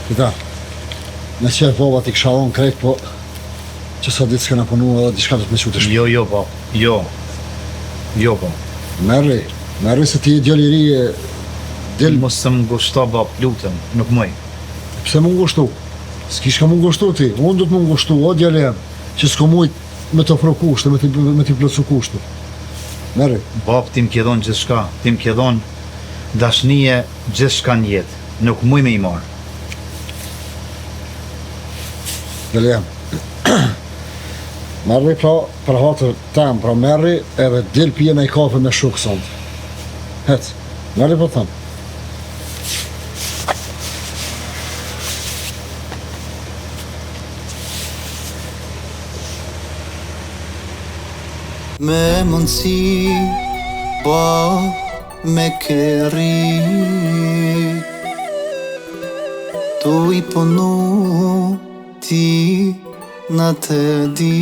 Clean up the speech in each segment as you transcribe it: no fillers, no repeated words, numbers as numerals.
Këta, në qef baba t'i kësha onë krejt, po që sa ditë s'kena punu edhe diçka të të me qute shpë. Jo, po. Jo, po. Merri se ti e djali i ri e del... Mos të më ngushto, bab, lutem, nuk mëj. Pse më ngushtu? S'kish ka më ngushtu ti, unë du të më ngushtu, o djali jam, që s'ko mujt me të ofro kushte, me t'i plotsu kushte. Merri. Bab, ti m'ke dhon gjithçka, ti m'ke dhon dashnije gjithçka në jetë, nuk mëj me i marë. Djali jam. Merri pra për hatër tem, pra merri edhe del pije në i kafe me shukë sëndë. Hec, merri për thëmë. Me mundësi, po me këri tu i punu ti në të di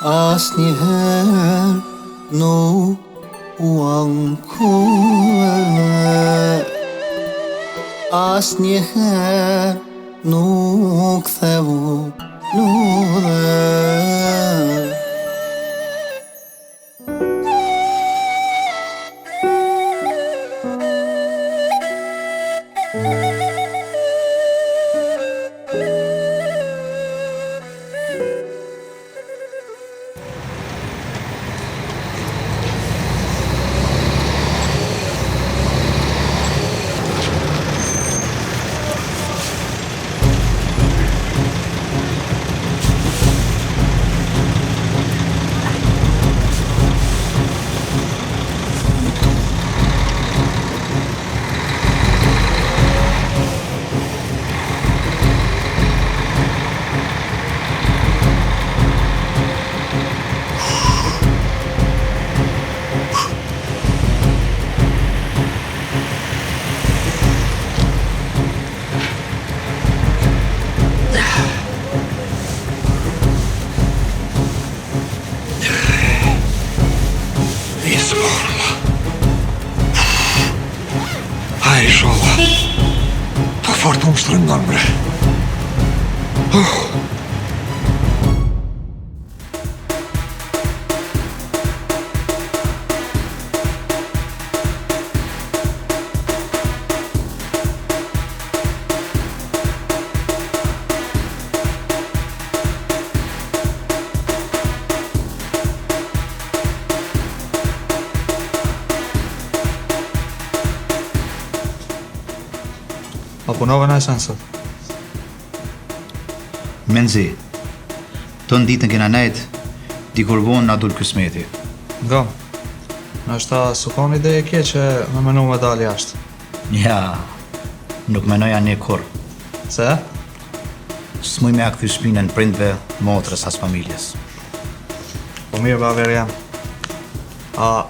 as njëherë nuk u ankohe as njëherë nuk thevu nuhe. Hajde, inshallah. Pa fort më shtrëngon, bre. A punove në esën sot? Menzi, të në ditën kena nejt, di kur vonë na dul kësmeti. Nga, nështë ta sukon ide e kje që me menu me dal jashtë. Ja, nuk menoja një kur. Se? S'muj me akthy shpinën prindve, motrës as familjes. Po mirë baver jam. A,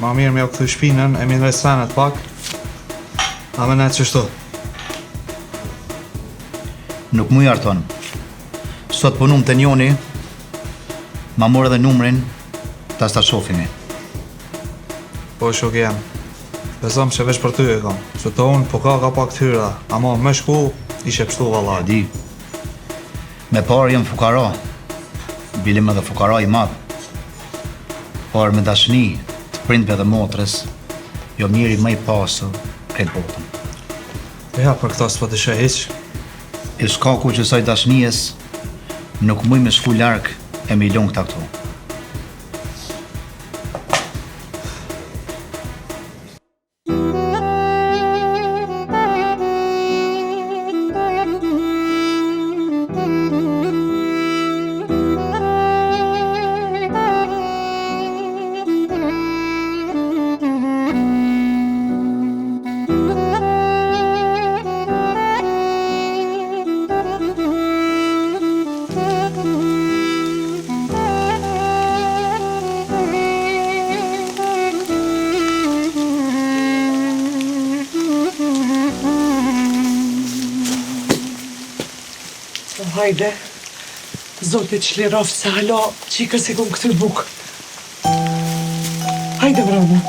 ma mirë me o këthy shpinën e minë resanet pak, a me nejtë qështu. Nuk muj arton. Sot punum të njoni, ma morë edhe numrin, ta sta shofimi. Po shuk jam. Besëm që veç për ty e kam. Që të unë po ka pak tyra, ama me shku ishe pështu valla. Di, me parë jem fukara, bilim edhe fukara i madh. Por me dashni të prindve dhe motrës, jo njëri më i pasur këtë botën. Ja, për këta s'pa të shë hiq. I shkaku që saj dashnijes, nuk muj me shku larg e me i lon këta këtu. Hajde, zotit qlirof se halo qikës i kum këtë buk. Hajde, vrana.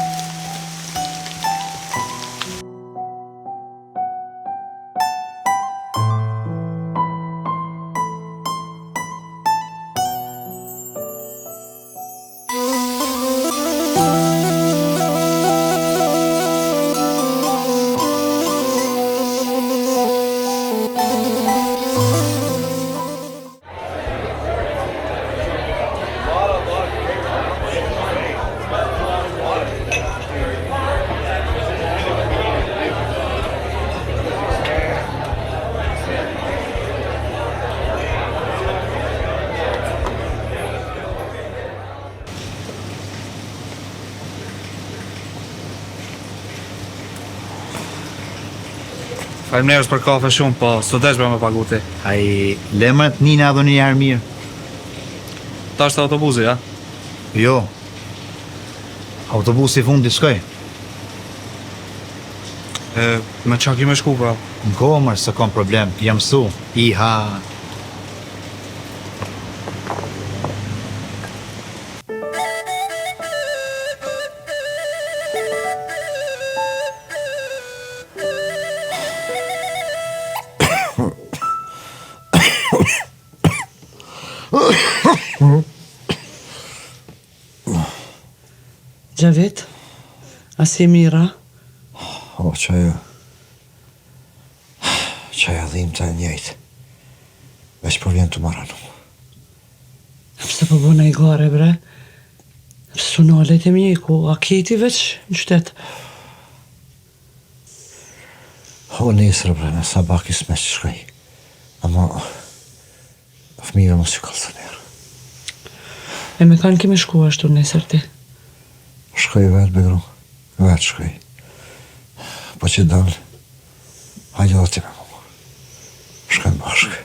Faleminderit për kafe shumë, po s'do desh me pagu ti. Ai lemrat nina edhe një herë mirë. Tash të autobusi, ja? Jo. Autobusi i fundit shkoj. Me qa ki me shku, pra? Në komër, se kom problem. Jam su. Iha. Gjavit, a si mira? O, qaja dhim të njejtë. Veç për vjen të maranu. Pse po bëna i gare, bre? Sunalet e mjeku, a keti veç në qytet? O, nesër, bre, në sabak i s'me që shkaj. Ama, fëmijëve mos që kalë të njerë. E me kanë kemi shku ashtu nesër ti? Shkaj vetë, begru. Vetë shkaj. Po që dalë, hajde dhe ti me mu. Shkajmë bashkë.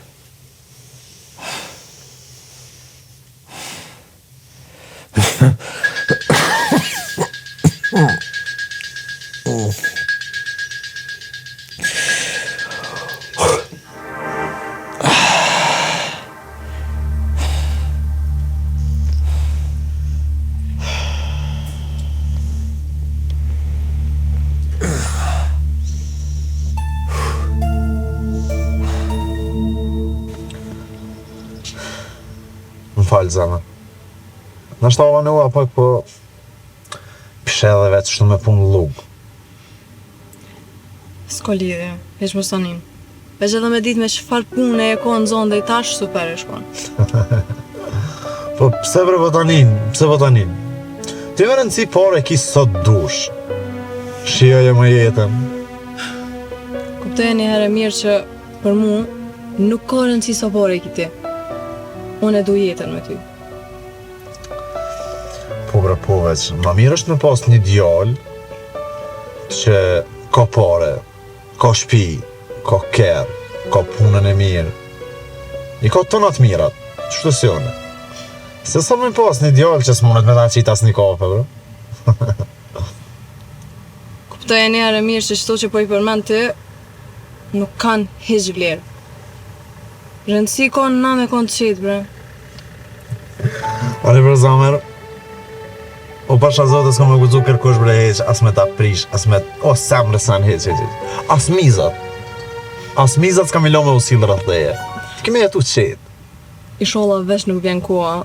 Më falë, zama. Në shtava në ua pak, po pishe edhe vetë shtu me punë lugë. S'ko lidhje, veç mos tanim. Veç edhe me ditë me çfarë pune e ka në zonë dhe i tash super e shkon. Po pse bre po tanin, pse po tanin? Ti me rëndësi pare ki sot dush. Shioje më jetën. Kuptoje një herë mirë që për mu nuk ka rëndësi sa pare ki ti. Unë e du jetën me ty. Po bre po veç, ma mirë është me pas një djallë që ka pare, ka shpi, ka kerë, ka punën e mirë. I ka tonat mirat, qështu si une. Se sa me pas një djallë që s'munët me ta qita as një kafe, bro. Kuptoje një herë mirë që qëto që po i përmend ty nuk kanë hiç vlerë. Rëndësi ka në na me konë të qitë, bre. Ani për zamer, o pasha zote s'ka me guzu kërkush bre heq, as me ta prish, as me... O sem rësan heq. As mizat. As mizat s'ka milo me usilë rrëth dheje. Ti keme jetu qetë. Inshallah veç nuk vjen koha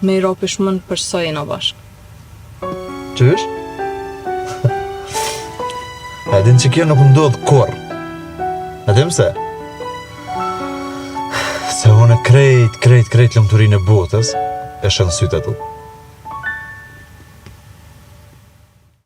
me i ropi shmën për sa jena bashkë. Qysh? E din që kjo nuk ndodh kur. E dim se? Se une krejt lëmëturin e botës e shën sytë e tu.